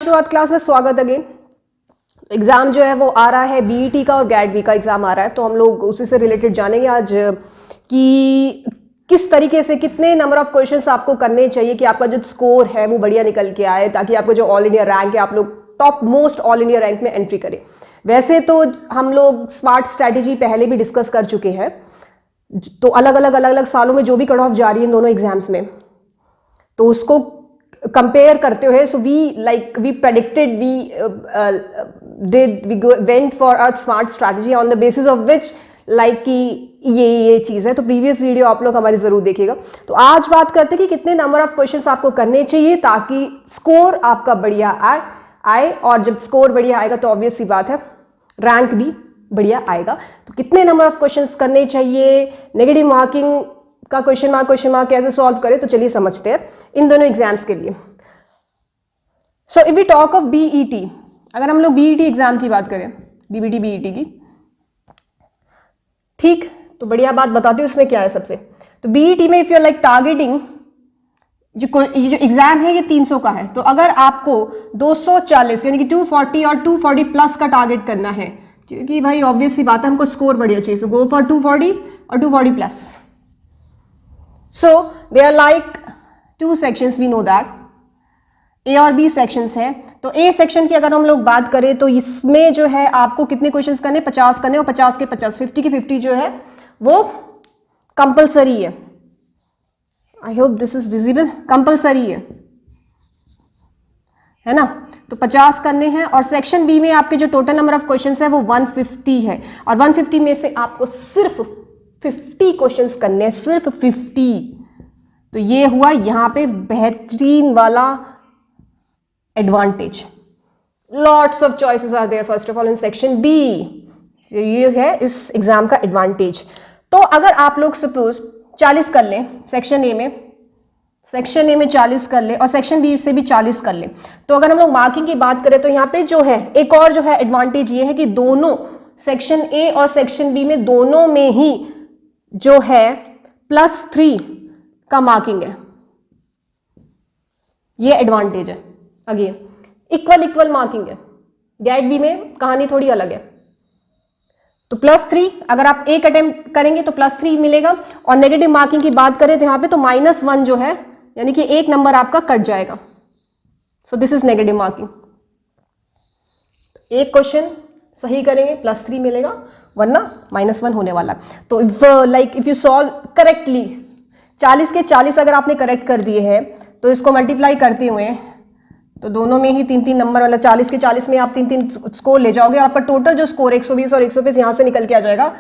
आशीर्वाद क्लास में स्वागत अगेन। एग्जाम जो है वो आ रहा है, बीईटी का और गैट का एग्जाम आ रहा है, तो हम लोग उसी से रिलेटेड जानेंगे आज कि किस तरीके से कितने नंबर ऑफ क्वेश्चंस आपको करने चाहिए कि आपका जो स्कोर है वो बढ़िया निकल के आए, ताकि आपको जो ऑल इंडिया रैंक है आप लोग top most all India rank में एंट्री करें। वैसे तो हम लोग स्मार्ट स्ट्रैटेजी पहले भी डिस्कस कर चुके हैं, तो अलग अलग सालों में जो भी कट ऑफ जा रही है इन दोनों एग्जाम्स में, तो उसको कंपेयर करते हुए so we predicted we went for a smart strategy on the basis of which कि ये चीज है। तो प्रीवियस वीडियो आप लोग हमारी जरूर देखिएगा। तो आज बात करते हैं कि कितने नंबर ऑफ क्वेश्चंस आपको करने चाहिए ताकि स्कोर आपका बढ़िया आए, और जब स्कोर बढ़िया आएगा तो ऑब्वियस सी बात है रैंक भी बढ़िया आएगा। तो कितने नंबर ऑफ क्वेश्चंस करने चाहिए, नेगेटिव मार्किंग का क्वेश्चन मार्क कैसे सॉल्व करें, तो चलिए समझते हैं इन दोनों एग्जाम्स के लिए। So if we talk of BET, अगर हम लोग बीईटी एग्जाम की बात करें, डीबीटी बीईटी की, ठीक, तो बढ़िया बात बताती हूँ उसमें क्या है सबसे। तो बीईटी में इफ यू लाइक टारगेटिंग, ये जो एग्जाम है ये 300 का है, तो अगर आपको 240 यानी कि 240 और 240 प्लस का टारगेट करना है, क्योंकि भाई ऑब्वियस सी बात है हमको स्कोर बढ़िया चाहिए, सो गो फॉर 240 और 240 plus. So they are like two sections, we know that, A और B sections है। तो A section की अगर हम लोग बात करें तो इसमें जो है आपको कितने क्वेश्चंस करने, 50 करने, और 50 के 50, 50 के 50 जो है वो कंपलसरी है। I hope this is visible, compulsory है ना। तो 50 करने हैं, और सेक्शन बी में आपके जो टोटल नंबर ऑफ क्वेश्चंस है वो 150 है, और 150 में से आपको सिर्फ 50 क्वेश्चंस करने हैं, सिर्फ 50। तो ये हुआ यहां पे बेहतरीन वाला advantage. Lots of choices are there first of all in section B. ये है इस एग्जाम का एडवांटेज। तो अगर आप लोग सपोज 40 कर लें सेक्शन ए में, 40 कर ले, और सेक्शन बी से भी 40 कर ले, तो अगर हम लोग मार्किंग की बात करें तो यहाँ पे जो है एक और जो है एडवांटेज ये है कि दोनों सेक्शन ए और सेक्शन बी में दोनों में ही जो है +3 का मार्किंग है। ये एडवांटेज है। अगेन इक्वल मार्किंग है। गैट बी में कहानी थोड़ी अलग है। तो +3 अगर आप एक अटेम्प्ट करेंगे तो +3 मिलेगा, और नेगेटिव मार्किंग की बात करें तो यहाँ पे तो -1 जो है, यानी कि एक नंबर आपका कट जाएगा। So this is negative marking. एक क्वेश्चन सही करेंगे +3 मिलेगा, वरना -1 होने वाला। तो इफ यू सॉल्व करेक्टली 40 के 40 अगर आपने करेक्ट कर दिए हैं, तो इसको मल्टीप्लाई करते हुए तो दोनों में ही 3-3 नंबर वाला 40 के 40 में आप 3-3 स्कोर ले जाओगे, और आपका टोटल जो स्कोर 120 और 120 यहां से निकल के आ जाएगा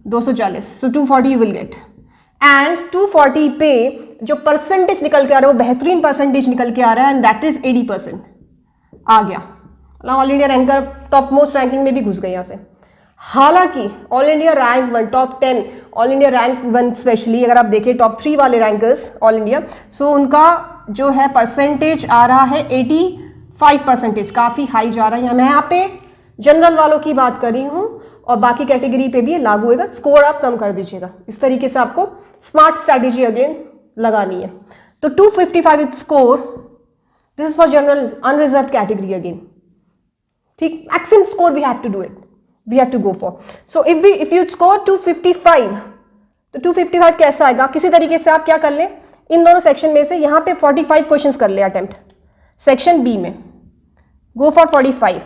240। सो 240 यू विल गेट, एंड 240 पे जो परसेंटेज निकल के आ रहा है वो बेहतरीन परसेंटेज निकल के आ रहा है, एंड दैट इज 80% आ गया। All India ranker top most ranking में भी घुस गए यहां से। हालांकि all India rank 1, top 10, all India rank 1 specially अगर आप देखें टॉप 3 वाले रैंकर्स ऑल इंडिया, सो उनका जो है परसेंटेज आ रहा है 85%, काफी हाई जा रहा है। मैं यहाँ पे जनरल वालों की बात कर रही हूँ, और बाकी कैटेगरी पे भी ये लागू होगा। स्कोर आप कम कर दीजिएगा। इस तरीके से आपको स्मार्ट स्ट्रैटेजी अगेन लगानी है। तो 255 with score, this is for general unreserved category again, ठीक। Maximum score we have to do it, we have to go for. So if you score 255, तो 255 कैसा आएगा, किसी तरीके से आप क्या कर लें, इन दोनों सेक्शन में से यहाँ पे 45 क्वेश्चंस कर ले अटेम्प्ट। सेक्शन बी में गो फॉर 45।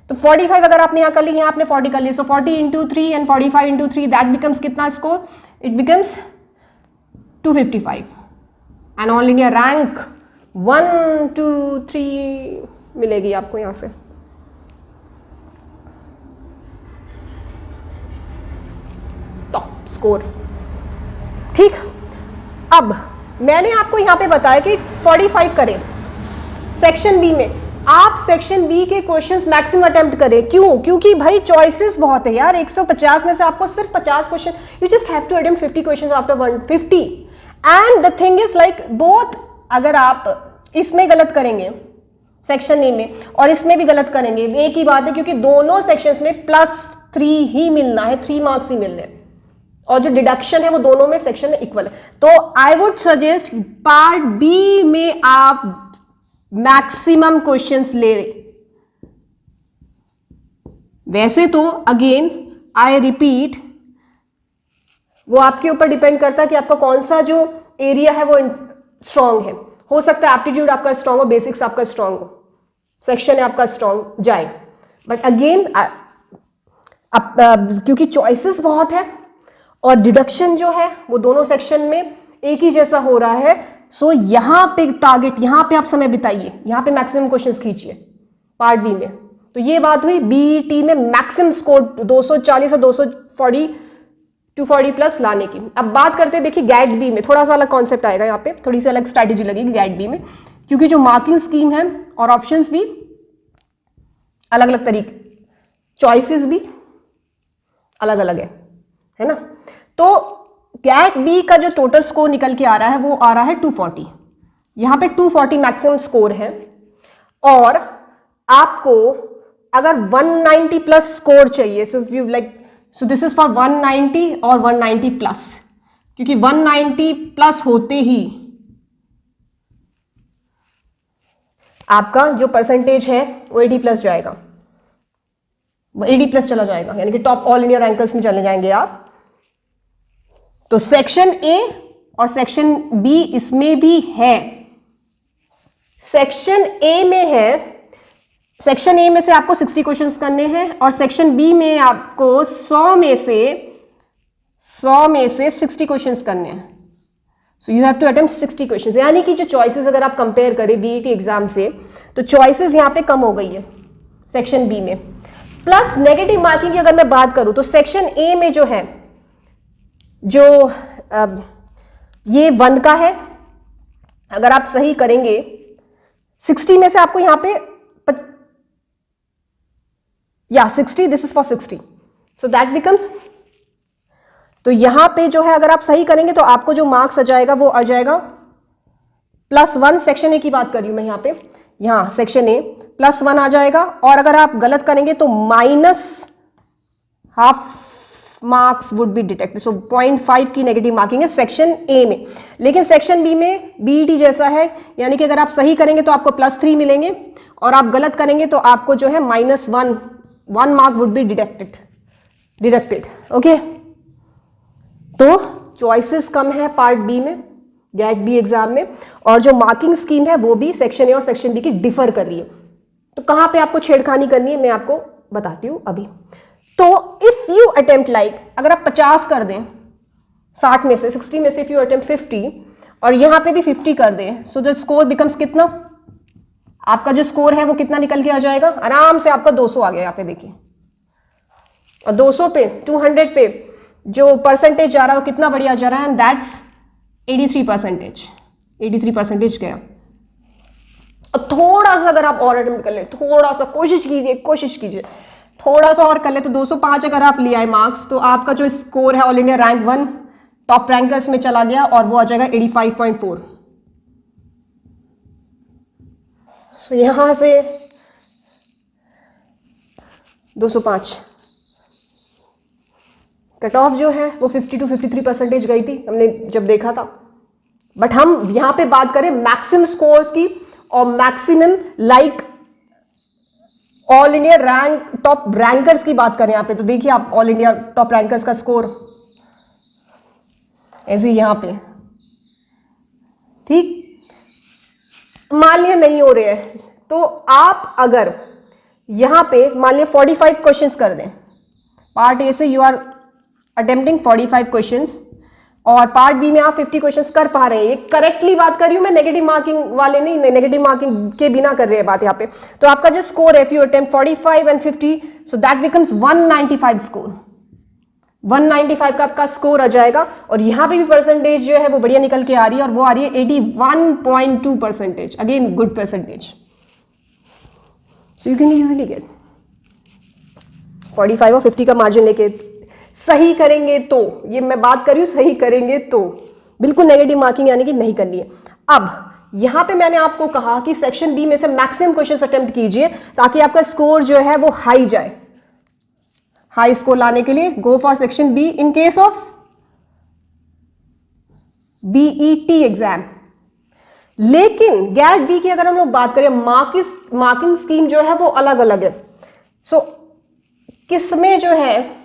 तो 45 अगर आपने यहाँ कर ली, यहाँ आपने 40 कर ली, सो 40 × 3 एंड 45 × 3, दैट बिकम्स कितना score, it becomes 255, and all India rank 1, 2, 3 मिलेगी आपको यहां से। टॉप स्कोर, ठीक। अब मैंने आपको यहां पे बताया कि 45 करें सेक्शन बी में। आप सेक्शन बी के क्वेश्चंस मैक्सिमम अटेम्प्ट करें। क्यों? क्योंकि भाई चॉइसेस बहुत है यार। 150 में से आपको सिर्फ 50 question, you just have to attempt 50 questions after 150, and the thing is like both, अगर आप इसमें गलत करेंगे सेक्शन ए में और इसमें भी गलत करेंगे, एक ही बात है, क्योंकि दोनों सेक्शंस में +3 ही मिलना है, 3 मार्क्स ही मिलने हैं। और जो डिडक्शन है वो दोनों में सेक्शन में इक्वल है। तो I would suggest part B में आप मैक्सिमम क्वेश्चंस ले रहे। वैसे तो अगेन आई रिपीट, वो आपके ऊपर डिपेंड करता है कि आपका कौन सा जो एरिया है वो स्ट्रांग है। हो सकता है एप्टीट्यूड आपका स्ट्रांग हो, बेसिक्स आपका स्ट्रांग हो, सेक्शन है आपका स्ट्रांग जाए। बट अगेन क्योंकि चॉइसेस बहुत है और डिडक्शन जो है वो दोनों सेक्शन में एक ही जैसा हो रहा है, सो यहां पे टारगेट, यहां पे आप समय बिताइए, यहां पे मैक्सिमम क्वेश्चंस खींचिए पार्ट बी में। तो ये बात हुई बीईटी में मैक्सिमम स्कोर 240 और 240 240 प्लस लाने की। अब बात करते हैं, देखिए गैट बी में थोड़ा सा अलग कॉन्सेप्ट आएगा, यहाँ पे थोड़ी सी अलग स्ट्रैटेजी लगेगी गैट बी में, क्योंकि जो मार्किंग स्कीम है और ऑप्शंस भी अलग अलग तरीके, चॉइसेस भी अलग अलग है ना। तो गैट बी का जो टोटल स्कोर निकल के आ रहा है वो आ रहा है 240। यहां पे 240 मैक्सिमम स्कोर है, और आपको अगर 190 प्लस स्कोर चाहिए, सो if you like, so this is for 190 और 190 प्लस, क्योंकि 190 प्लस होते ही आपका जो परसेंटेज है वो 80 प्लस जाएगा, वो 80 प्लस चला जाएगा, यानी कि टॉप ऑल इंडिया रैंकर्स में चले जाएंगे आप। तो सेक्शन ए और सेक्शन बी इसमें भी है। सेक्शन ए में है, सेक्शन ए में से आपको 60 क्वेश्चंस करने हैं, और सेक्शन बी में आपको 100 में से 60 क्वेश्चंस करने हैं। So you have to attempt 60 questions, यानी कि जो चॉइसेस अगर आप कंपेयर करें बीईटी एग्जाम से, तो चॉइसेस यहां पे कम हो गई है सेक्शन बी में। प्लस नेगेटिव मार्किंग की अगर मैं बात करूं, तो सेक्शन ए में जो है, जो ये 1 का है, अगर आप सही करेंगे 60 में से आपको यहां पे 60, this is for 60, so that becomes, तो यहां पे जो है अगर आप सही करेंगे तो आपको जो मार्क्स आ जाएगा वो आ जाएगा +1। सेक्शन ए की बात कर रही हूं मैं यहां पे, यहां सेक्शन ए +1 आ जाएगा, और अगर आप गलत करेंगे तो -½ मार्क्स वुड बी डिटेक्टेड। सो 0.5 की नेगेटिव मार्किंग है सेक्शन ए में। लेकिन सेक्शन बी में बीईटी जैसा है, यानी कि अगर आप सही करेंगे तो आपको +3 मिलेंगे, और आप गलत करेंगे तो आपको जो है -1 Mark would be deducted. Okay, तो चॉइसेस कम है पार्ट बी में, गैट बी एग्जाम में, और जो मार्किंग स्कीम है वो भी सेक्शन ए और सेक्शन बी की डिफर कर रही है। तो कहां पे आपको छेड़खानी करनी है मैं आपको बताती हूं अभी। तो इफ यू अटेम्प्ट लाइक, अगर आप 50 कर दें 60 में से, 60 में से इफ यू अटेम्प्ट 50, और यहां पे भी 50 कर दें, सो द स्कोर बिकम्स कितना, आपका जो स्कोर है वो कितना निकल के आ जाएगा, आराम से आपका 200 आ गया यहाँ पे देखिए। और 200 पे 200 पे जो परसेंटेज जा रहा है वो कितना बढ़िया जा रहा है, एंड दैट्स 83% गया। और थोड़ा सा अगर आप और अटेम्प्ट कर ले, थोड़ा सा कोशिश कीजिए थोड़ा सा और कर ले, तो 205 अगर आप ले आए मार्क्स, तो आपका जो स्कोर है all India rank 1 top rankers में चला गया, और वो आ जाएगा 85.4। सो यहां से 205 कट ऑफ जो है वो 50 to 53% गई थी हमने जब देखा था। बट हम यहां पे बात करें मैक्सिमम स्कोर्स की, और maximum like all India rank top rankers की बात करें यहां पे, तो देखिए आप ऑल इंडिया टॉप रैंकर्स का स्कोर ऐसे यहां पे, ठीक। मान लिया नहीं हो रहे हैं, तो आप अगर यहां पे मान लिया 45 क्वेश्चंस कर दें, पार्ट ए से यू आर अटेम्प्टिंग 45 क्वेश्चंस, और पार्ट बी में आप 50 क्वेश्चंस कर पा रहे हैं। ये करेक्टली बात कर रही हूं मैं, नेगेटिव मार्किंग वाले नहीं, नेगेटिव मार्किंग के बिना कर रहे हैं बात यहाँ पे। तो आपका जो स्कोर है, if you attempt 45 and 50, so that becomes 195 score. 195 का आपका स्कोर आ जाएगा, और यहां पे भी परसेंटेज जो है वो बढ़िया निकल के आ रही है, और वो आ रही है 81.2%। Again good percentage, so you can easily get 45 और 50 का मार्जिन लेके सही करेंगे तो, ये मैं बात कर रही हूं सही करेंगे तो, बिल्कुल नेगेटिव मार्किंग यानी कि नहीं करनी है। अब यहां पे मैंने आपको कहा कि सेक्शन बी में से मैक्सिमम क्वेश्चंस अटेम्प्ट कीजिए, ताकि आपका स्कोर जो है वो हाई जाए। हाई स्कोर लाने के लिए go for section be in case of BET exam. लेकिन गैट बी की अगर हम लोग बात करें, मार्किंग स्कीम जो है वो अलग अलग है। सो किसमें जो है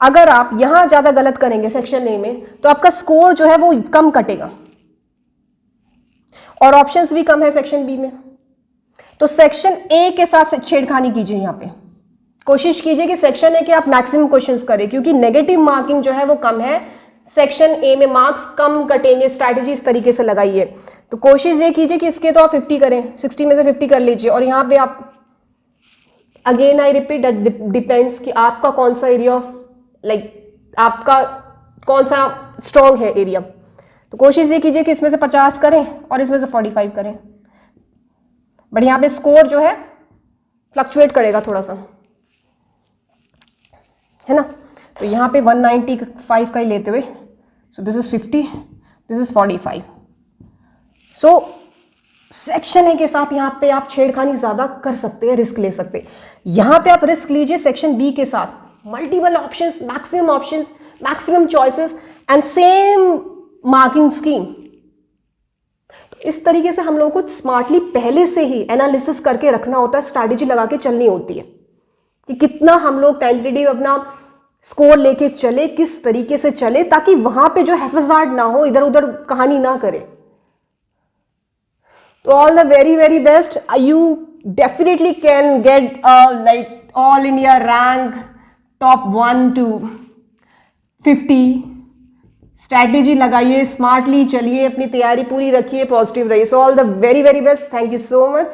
अगर आप यहां ज्यादा गलत करेंगे सेक्शन ए में तो आपका स्कोर जो है वो कम कटेगा, और ऑप्शंस भी कम है सेक्शन बी में। तो सेक्शन ए के साथ छेड़खानी कीजिए, यहां पे कोशिश कीजिए कि सेक्शन ए के आप मैक्सिमम क्वेश्चंस करें, क्योंकि नेगेटिव मार्किंग जो है वो कम है, सेक्शन ए में मार्क्स कम कटेंगे। स्ट्रैटेजी इस तरीके से लगाइए। तो कोशिश ये कीजिए कि इसके तो आप 50 करें, 60 में से 50 कर लीजिए, और यहां पे आप again I repeat that depends कि आपका कौन सा एरिया ऑफ आपका कौन सा स्ट्रॉन्ग है एरिया। तो कोशिश ये कीजिए कि इसमें से 50 करें और इसमें से 45 करें, बट यहां पे स्कोर जो है फ्लक्चुएट करेगा थोड़ा सा, है ना। तो यहां पे 195 का ही लेते हुए, so this is 50, this is 45। So section A के साथ यहां पे आप छेड़खानी ज्यादा कर सकते हैं, रिस्क ले सकते हैं। यहां पे आप रिस्क लीजिए सेक्शन बी के साथ, multiple options, maximum choices and same marking scheme. तो इस तरीके से हम लोगों को स्मार्टली पहले से ही एनालिसिस करके रखना होता है, स्ट्रैटेजी लगा के चलनी होती है कि कितना हम लोग टेंटेटिव अपना स्कोर लेके चले, किस तरीके से चले, ताकि वहां पे जो हैफजार्ड ना हो, इधर उधर कहानी ना करे। तो all the very very best, you definitely can get like all India rank top 1 to 50। Strategy लगाइए, स्मार्टली चलिए, अपनी तैयारी पूरी रखिए, पॉजिटिव रहिए। So all the very very best, thank you so much.